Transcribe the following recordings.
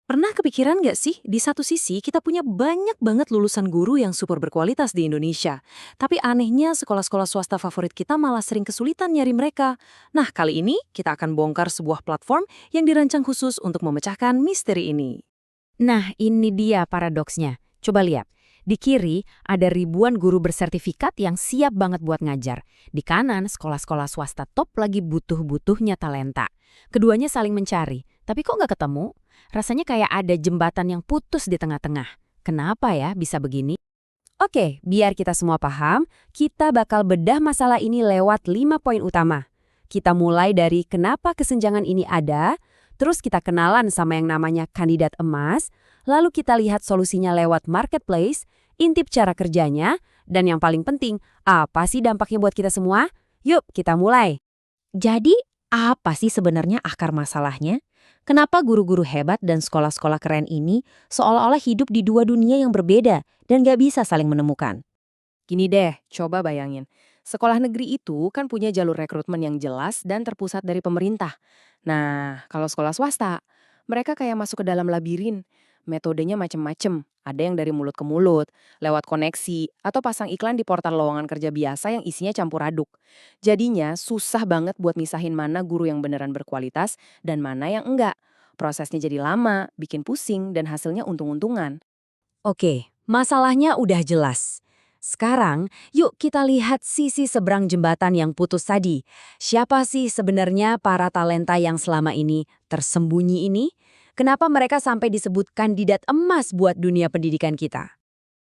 Pernah kepikiran nggak sih, di satu sisi kita punya banyak banget lulusan guru yang super berkualitas di Indonesia. Tapi anehnya sekolah-sekolah swasta favorit kita malah sering kesulitan nyari mereka. Nah, kali ini kita akan bongkar sebuah platform yang dirancang khusus untuk memecahkan misteri ini. Nah, ini dia paradoksnya. Coba lihat. Di kiri, ada ribuan guru bersertifikat yang siap banget buat ngajar. Di kanan, sekolah-sekolah swasta top lagi butuh-butuhnya talenta. Keduanya saling mencari, tapi kok nggak ketemu? Rasanya kayak ada jembatan yang putus di tengah-tengah. Kenapa ya bisa begini? Oke, biar kita semua paham, kita bakal bedah masalah ini lewat 5 poin utama. Kita mulai dari kenapa kesenjangan ini ada, terus kita kenalan sama yang namanya kandidat emas, lalu kita lihat solusinya lewat marketplace, intip cara kerjanya, dan yang paling penting, apa sih dampaknya buat kita semua? Yuk, kita mulai. Jadi, apa sih sebenarnya akar masalahnya? Kenapa guru-guru hebat dan sekolah-sekolah keren ini seolah-olah hidup di dua dunia yang berbeda dan gak bisa saling menemukan? Gini deh, coba bayangin. Sekolah negeri itu kan punya jalur rekrutmen yang jelas dan terpusat dari pemerintah. Nah, kalau sekolah swasta, mereka kayak masuk ke dalam labirin. Metodenya macem-macem. Ada yang dari mulut ke mulut, lewat koneksi, atau pasang iklan di portal lowongan kerja biasa yang isinya campur aduk. Jadinya susah banget buat misahin mana guru yang beneran berkualitas dan mana yang enggak. Prosesnya jadi lama, bikin pusing, dan hasilnya untung-untungan. Oke, masalahnya udah jelas. Sekarang, yuk kita lihat sisi seberang jembatan yang putus tadi. Siapa sih sebenarnya para talenta yang selama ini tersembunyi ini? Kenapa mereka sampai disebut kandidat emas buat dunia pendidikan kita?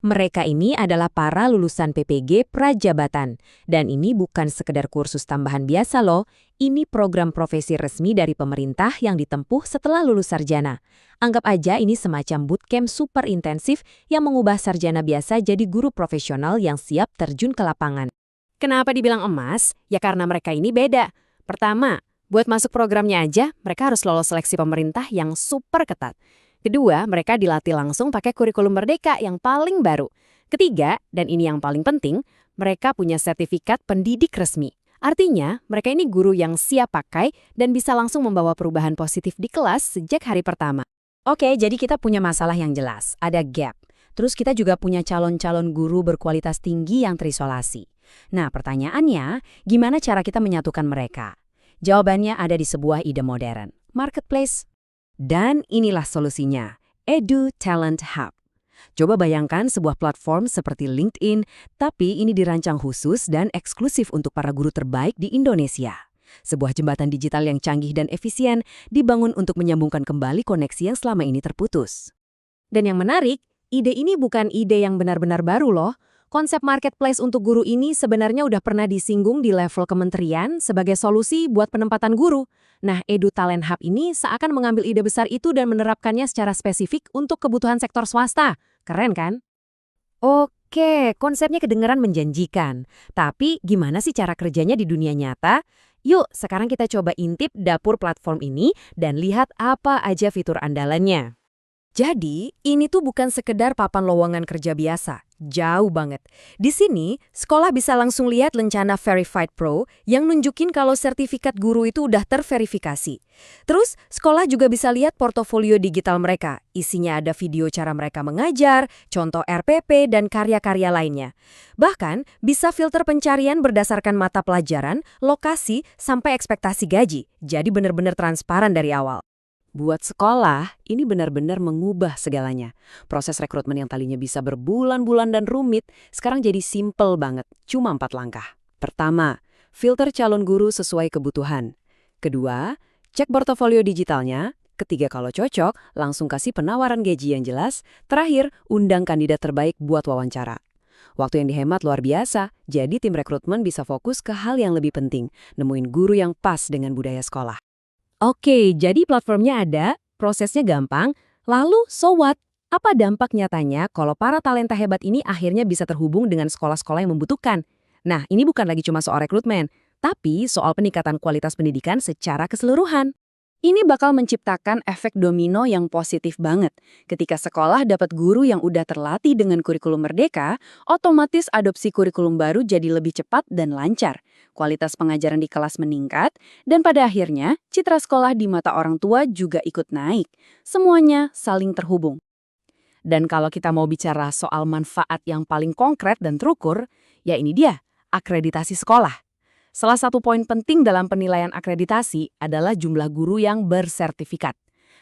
Mereka ini adalah para lulusan PPG Prajabatan. Dan ini bukan sekedar kursus tambahan biasa loh, ini program profesi resmi dari pemerintah yang ditempuh setelah lulus sarjana. Anggap aja ini semacam bootcamp super intensif yang mengubah sarjana biasa jadi guru profesional yang siap terjun ke lapangan. Kenapa dibilang emas? Ya karena mereka ini beda. Pertama, buat masuk programnya aja, mereka harus lolos seleksi pemerintah yang super ketat. Kedua, mereka dilatih langsung pakai kurikulum merdeka yang paling baru. Ketiga, dan ini yang paling penting, mereka punya sertifikat pendidik resmi. Artinya, mereka ini guru yang siap pakai dan bisa langsung membawa perubahan positif di kelas sejak hari pertama. Oke, jadi kita punya masalah yang jelas, ada gap. Terus kita juga punya calon-calon guru berkualitas tinggi yang terisolasi. Nah, pertanyaannya, gimana cara kita menyatukan mereka? Jawabannya ada di sebuah ide modern, marketplace. Dan inilah solusinya, Edu Talent Hub. Coba bayangkan sebuah platform seperti LinkedIn, tapi ini dirancang khusus dan eksklusif untuk para guru terbaik di Indonesia. Sebuah jembatan digital yang canggih dan efisien dibangun untuk menyambungkan kembali koneksi yang selama ini terputus. Dan yang menarik, ide ini bukan ide yang benar-benar baru loh. Konsep marketplace untuk guru ini sebenarnya udah pernah disinggung di level kementerian sebagai solusi buat penempatan guru. Nah, Edu Talent Hub ini seakan mengambil ide besar itu dan menerapkannya secara spesifik untuk kebutuhan sektor swasta. Keren kan? Oke, konsepnya kedengeran menjanjikan. Tapi gimana sih cara kerjanya di dunia nyata? Yuk, sekarang kita coba intip dapur platform ini dan lihat apa aja fitur andalannya. Jadi, ini tuh bukan sekedar papan lowongan kerja biasa. Jauh banget. Di sini, sekolah bisa langsung lihat lencana Verified Pro yang nunjukin kalau sertifikat guru itu udah terverifikasi. Terus, sekolah juga bisa lihat portofolio digital mereka. Isinya ada video cara mereka mengajar, contoh RPP, dan karya-karya lainnya. Bahkan, bisa filter pencarian berdasarkan mata pelajaran, lokasi, sampai ekspektasi gaji. Jadi benar-benar transparan dari awal. Buat sekolah, ini benar-benar mengubah segalanya. Proses rekrutmen yang tadinya bisa berbulan-bulan dan rumit, sekarang jadi simple banget, cuma 4 langkah. Pertama, filter calon guru sesuai kebutuhan. Kedua, cek portofolio digitalnya. Ketiga, kalau cocok, langsung kasih penawaran gaji yang jelas. Terakhir, undang kandidat terbaik buat wawancara. Waktu yang dihemat luar biasa, jadi tim rekrutmen bisa fokus ke hal yang lebih penting, nemuin guru yang pas dengan budaya sekolah. Oke, jadi platformnya ada, prosesnya gampang, lalu so what? Apa dampak nyatanya kalau para talenta hebat ini akhirnya bisa terhubung dengan sekolah-sekolah yang membutuhkan? Nah, ini bukan lagi cuma soal rekrutmen, tapi soal peningkatan kualitas pendidikan secara keseluruhan. Ini bakal menciptakan efek domino yang positif banget. Ketika sekolah dapat guru yang udah terlatih dengan kurikulum merdeka, otomatis adopsi kurikulum baru jadi lebih cepat dan lancar. Kualitas pengajaran di kelas meningkat, dan pada akhirnya citra sekolah di mata orang tua juga ikut naik. Semuanya saling terhubung. Dan kalau kita mau bicara soal manfaat yang paling konkret dan terukur, ya ini dia, akreditasi sekolah. Salah satu poin penting dalam penilaian akreditasi adalah jumlah guru yang bersertifikat.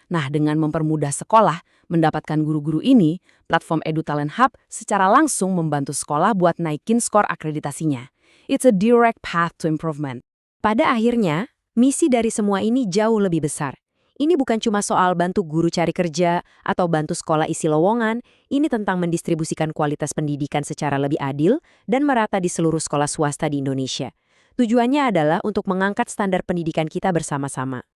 Nah, dengan mempermudah sekolah mendapatkan guru-guru ini, platform EduTalent Hub secara langsung membantu sekolah buat naikin skor akreditasinya. It's a direct path to improvement. Pada akhirnya, misi dari semua ini jauh lebih besar. Ini bukan cuma soal bantu guru cari kerja atau bantu sekolah isi lowongan, ini tentang mendistribusikan kualitas pendidikan secara lebih adil dan merata di seluruh sekolah swasta di Indonesia. Tujuannya adalah untuk mengangkat standar pendidikan kita bersama-sama.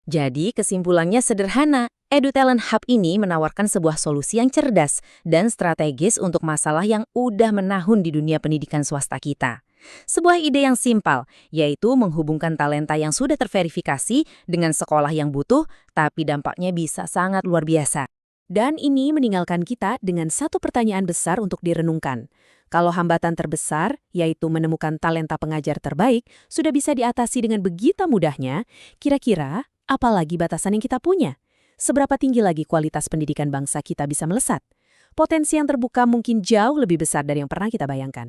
Jadi, kesimpulannya sederhana. EduTalent Hub ini menawarkan sebuah solusi yang cerdas dan strategis untuk masalah yang udah menahun di dunia pendidikan swasta kita. Sebuah ide yang simpel, yaitu menghubungkan talenta yang sudah terverifikasi dengan sekolah yang butuh, tapi dampaknya bisa sangat luar biasa. Dan ini meninggalkan kita dengan satu pertanyaan besar untuk direnungkan. Kalau hambatan terbesar, yaitu menemukan talenta pengajar terbaik, sudah bisa diatasi dengan begitu mudahnya, kira-kira apalagi batasan yang kita punya? Seberapa tinggi lagi kualitas pendidikan bangsa kita bisa melesat? Potensi yang terbuka mungkin jauh lebih besar dari yang pernah kita bayangkan.